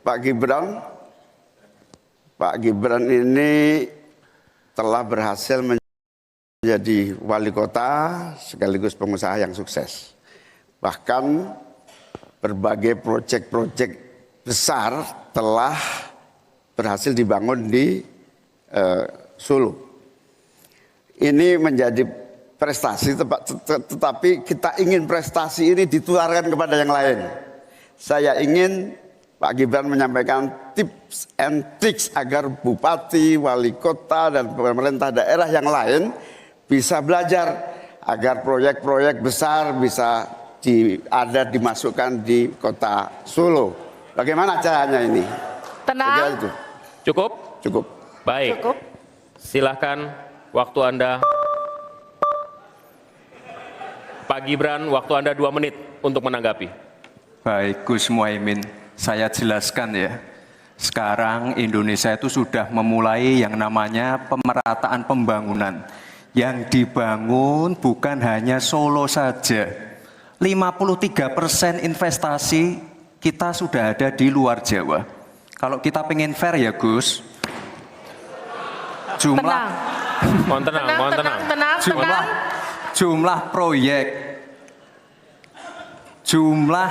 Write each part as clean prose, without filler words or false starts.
Pak Gibran ini telah berhasil menjadi wali kota sekaligus pengusaha yang sukses. Bahkan berbagai proyek-proyek besar telah berhasil dibangun di Solo. Ini menjadi prestasi, tetapi kita ingin prestasi ini ditularkan kepada yang lain. Saya ingin Pak Gibran menyampaikan tips and tricks agar bupati, wali kota, dan pemerintah daerah yang lain bisa belajar agar proyek-proyek besar bisa dimasukkan di kota Solo. Bagaimana caranya ini? Tenang. Cukup? Cukup. Baik. Cukup. Silahkan waktu Anda. Pak Gibran, waktu Anda 2 menit untuk menanggapi. Baik, Gus Muhaimin, saya jelaskan ya. Sekarang Indonesia itu sudah memulai yang namanya pemerataan pembangunan. Yang dibangun bukan hanya Solo saja. 53% investasi kita sudah ada di luar Jawa. Kalau kita pengen fair ya Gus, jumlah proyek, jumlah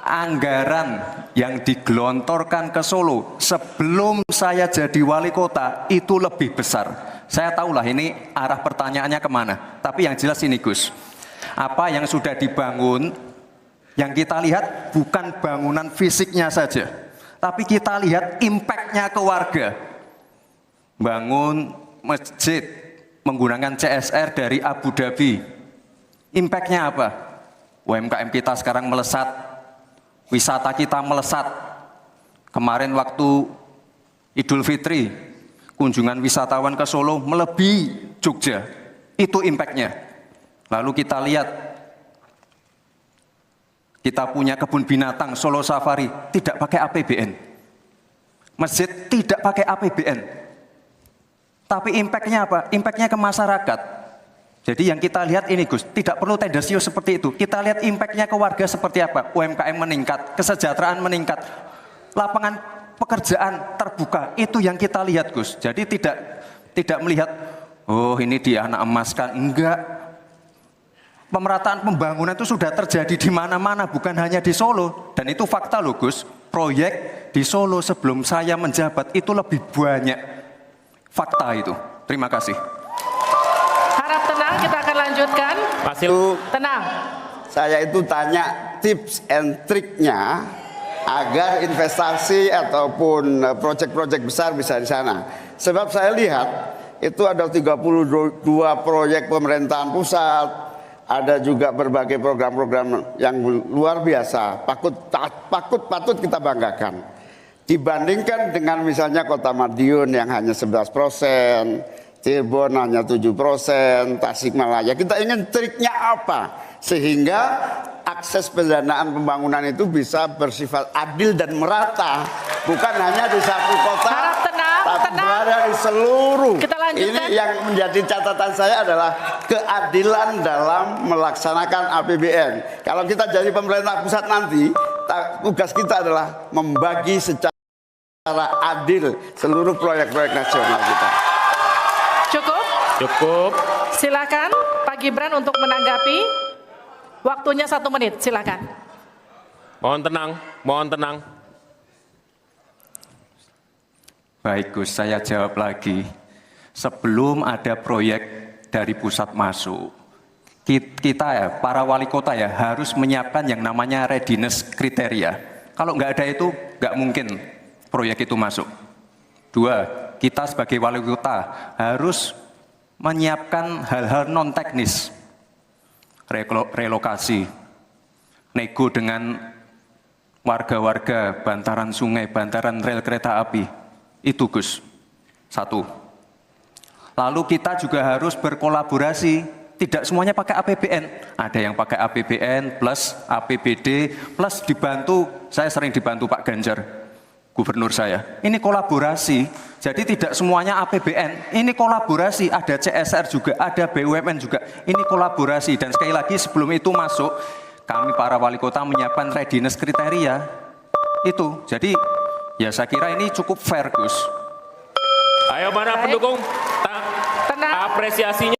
anggaran yang digelontorkan ke Solo sebelum saya jadi wali kota itu lebih besar. Saya tahulah ini arah pertanyaannya kemana, tapi yang jelas ini Gus, apa yang sudah dibangun, yang kita lihat bukan bangunan fisiknya saja, tapi kita lihat impact-nya ke warga. Bangun masjid menggunakan CSR dari Abu Dhabi, impact-nya apa? UMKM kita sekarang melesat, wisata kita melesat. Kemarin waktu Idul Fitri, kunjungan wisatawan ke Solo melebihi Jogja, itu impact-nya. Lalu kita lihat, kita punya kebun binatang Solo Safari, tidak pakai APBN. Masjid tidak pakai APBN. Tapi impact-nya apa? Impact-nya ke masyarakat. Jadi yang kita lihat ini Gus, tidak perlu tendensius seperti itu. Kita lihat impact-nya ke warga seperti apa? UMKM meningkat, kesejahteraan meningkat, lapangan pekerjaan terbuka. Itu yang kita lihat Gus. Jadi tidak melihat, oh ini dia anak emas kan. Enggak. Pemerataan pembangunan itu sudah terjadi di mana-mana, bukan hanya di Solo. Dan itu fakta loh Gus. Proyek di Solo sebelum saya menjabat itu lebih banyak. Fakta itu. Terima kasih. Harap tenang, kita akan lanjutkan. Tenang. Saya itu tanya tips and triknya agar investasi ataupun proyek-proyek besar bisa di sana. Sebab saya lihat itu ada 32 proyek pemerintahan pusat, ada juga berbagai program-program yang luar biasa, patut kita banggakan. Dibandingkan dengan misalnya Kota Madiun yang hanya 11%, Cirebon hanya 7%, Tasikmalaya. Kita ingin triknya apa? Sehingga akses pendanaan pembangunan itu bisa bersifat adil dan merata. Bukan hanya di satu kota, tapi berada di seluruh. Ini yang menjadi catatan saya adalah keadilan dalam melaksanakan APBN. Kalau kita jadi pemerintah pusat nanti, tugas kita adalah membagi secara adil seluruh proyek-proyek nasional kita. Cukup? Cukup. Silakan Pak Gibran untuk menanggapi. Waktunya 1 menit, silakan. Mohon tenang, mohon tenang. Baik Gus, saya jawab lagi. Sebelum ada proyek dari pusat masuk, kita ya, para wali kota ya harus menyiapkan yang namanya readiness kriteria. Kalau nggak ada itu, nggak mungkin proyek itu masuk. 2, kita sebagai wali kota harus menyiapkan hal-hal non teknis, relokasi, nego dengan warga-warga, bantaran sungai, bantaran rel kereta api. Itu Gus, 1. Lalu kita juga harus berkolaborasi. Tidak semuanya pakai APBN. Ada yang pakai APBN plus APBD plus dibantu. Saya sering dibantu Pak Ganjar, gubernur saya. Ini kolaborasi. Jadi tidak semuanya APBN. Ini kolaborasi. Ada CSR juga, ada BUMN juga. Ini kolaborasi. Dan sekali lagi sebelum itu masuk, kami para wali kota menyiapkan readiness kriteria. Itu. Jadi Ya saya kira ini cukup fair, Gus. Ayo mana Baik. pendukung? Tenang. Apresiasinya